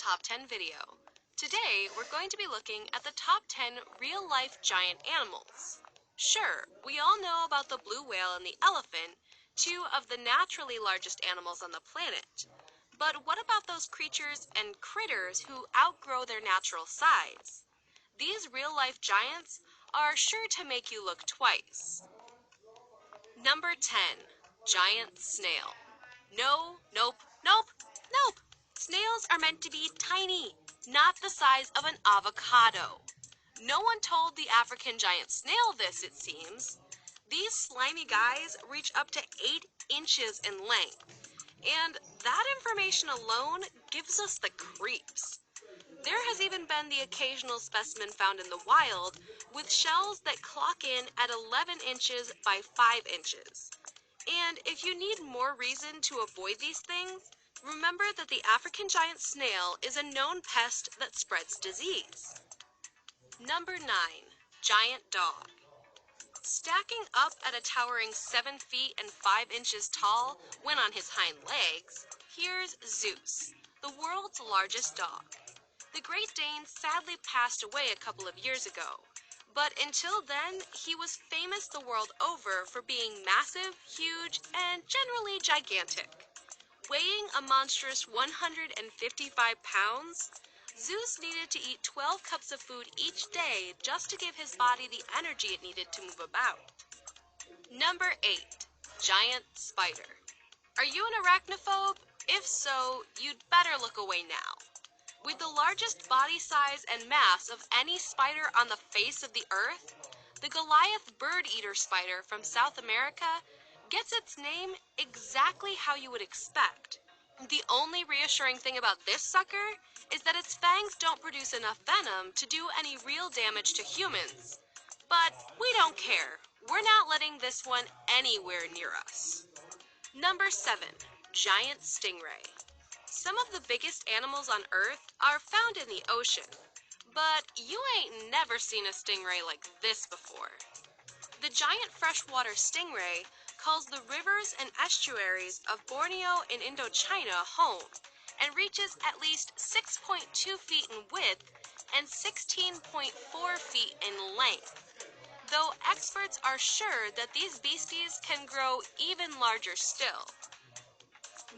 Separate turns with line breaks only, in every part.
Top 10 video. Today, we're going to be looking at the top 10 real-life giant animals. Sure, we all know about the blue whale and the elephant, two of the naturally largest animals on the planet. But what about those creatures and critters who outgrow their natural size? These real-life giants are sure to make you look twice. Number 10. Giant snail. No, nope, nope, nope. Snails are meant to be tiny, not the size of an avocado. No one told the African giant snail this, it seems. These slimy guys reach up to 8 inches in length, and that information alone gives us the creeps. There has even been the occasional specimen found in the wild with shells that clock in at 11 inches by 5 inches. And if you need more reason to avoid these things, remember that the African giant snail is a known pest that spreads disease. Number 9. Giant dog. Stacking up at a towering 7 feet and 5 inches tall when on his hind legs, here's Zeus, the world's largest dog. The Great Dane sadly passed away a couple of years ago, but until then, he was famous the world over for being massive, huge, and generally gigantic. Weighing a monstrous 155 pounds, Zeus needed to eat 12 cups of food each day just to give his body the energy it needed to move about. Number 8. Giant spider. Are you an arachnophobe? If so, you'd better look away now. With the largest body size and mass of any spider on the face of the earth, the Goliath bird-eater spider from South America gets its name exactly how you would expect. The only reassuring thing about this sucker is that its fangs don't produce enough venom to do any real damage to humans. But we don't care. We're not letting this one anywhere near us. Number 7. Giant stingray. Some of the biggest animals on Earth are found in the ocean, but you ain't never seen a stingray like this before. The giant freshwater stingray calls the rivers and estuaries of Borneo in Indochina home and reaches at least 6.2 feet in width and 16.4 feet in length, though experts are sure that these beasties can grow even larger still.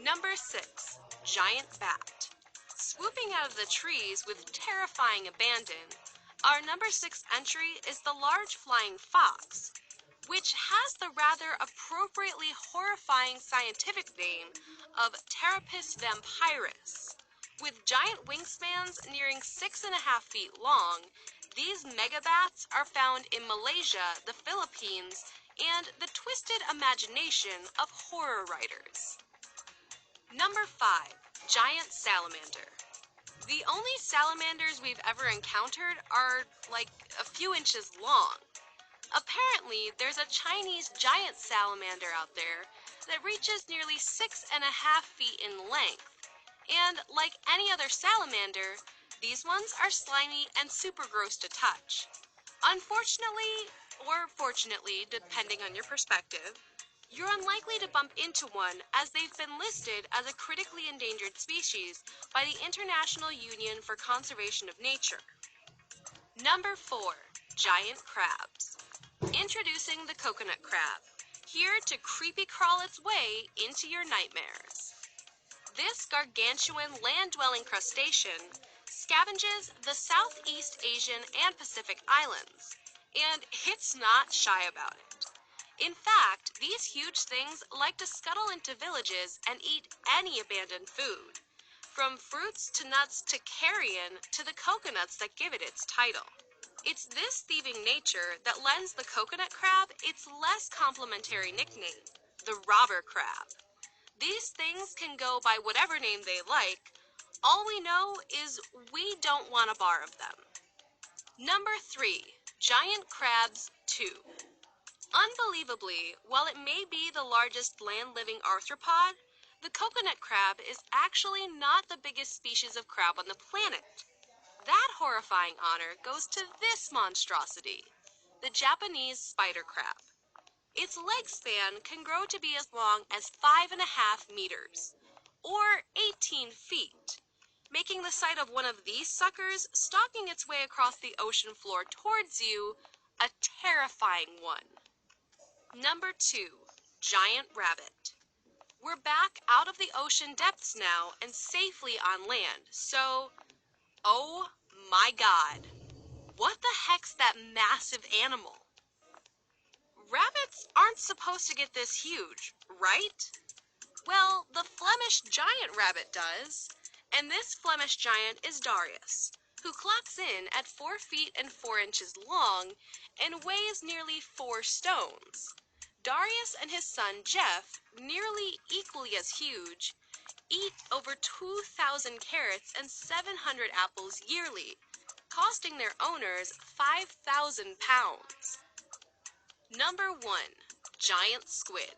Number 6. Giant bat. Swooping out of the trees with terrifying abandon, our number 6 entry is the large flying fox, which has the rather appropriately horrifying scientific name of Pteropus vampirus. With giant wingspans nearing 6.5 feet long, these megabats are found in Malaysia, the Philippines, and the twisted imagination of horror writers. Number 5. Giant salamander. The only salamanders we've ever encountered are like a few inches long. Apparently, there's a Chinese giant salamander out there that reaches nearly 6.5 feet in length. And like any other salamander, these ones are slimy and super gross to touch. Unfortunately, or fortunately, depending on your perspective, you're unlikely to bump into one as they've been listed as a critically endangered species by the International Union for Conservation of Nature. Number 4. Giant crabs. Introducing the coconut crab, here to creepy crawl its way into your nightmares. This gargantuan land-dwelling crustacean scavenges the Southeast Asian and Pacific islands, and it's not shy about it. In fact, these huge things like to scuttle into villages and eat any abandoned food, from fruits to nuts to carrion to the coconuts that give it its title. It's this thieving nature that lends the coconut crab its less complimentary nickname, the robber crab. These things can go by whatever name they like. All we know is we don't want a bar of them. Number 3. Giant crabs 2. Unbelievably, while it may be the largest land-living arthropod, the coconut crab is actually not the biggest species of crab on the planet. That horrifying honor goes to this monstrosity, the Japanese spider crab. Its leg span can grow to be as long as 5.5 meters, or 18 feet, making the sight of one of these suckers stalking its way across the ocean floor towards you a terrifying one. Number 2. Giant rabbit. We're back out of the ocean depths now and safely on land, so, oh my God, what the heck's that massive animal? Rabbits aren't supposed to get this huge, right? Well, the Flemish giant rabbit does, and this Flemish giant is Darius, who clocks in at 4 feet and 4 inches long and weighs nearly 4 stones. Darius and his son Jeff, nearly equally as huge, eat over 2,000 carrots and 700 apples yearly, costing their owners 5,000 pounds. Number 1. Giant squid.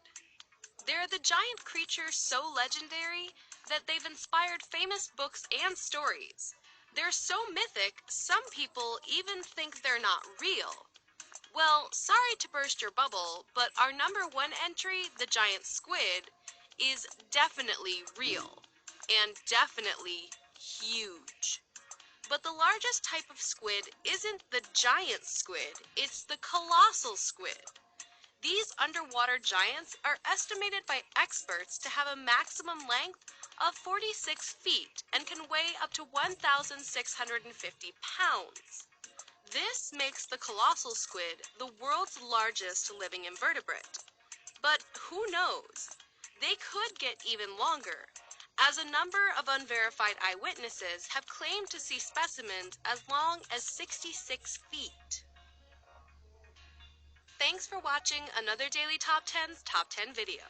They're the giant creatures so legendary that they've inspired famous books and stories. They're so mythic, some people even think they're not real. Well, sorry to burst your bubble, but our number 1 entry, the giant squid, is definitely real and definitely huge. But the largest type of squid isn't the giant squid, it's the colossal squid. These underwater giants are estimated by experts to have a maximum length of 46 feet and can weigh up to 1,650 pounds. This makes the colossal squid the world's largest living invertebrate. But who knows? They could get even longer, as a number of unverified eyewitnesses have claimed to see specimens as long as 66 feet. Thanks for watching another Daily Top 10's Top 10 video.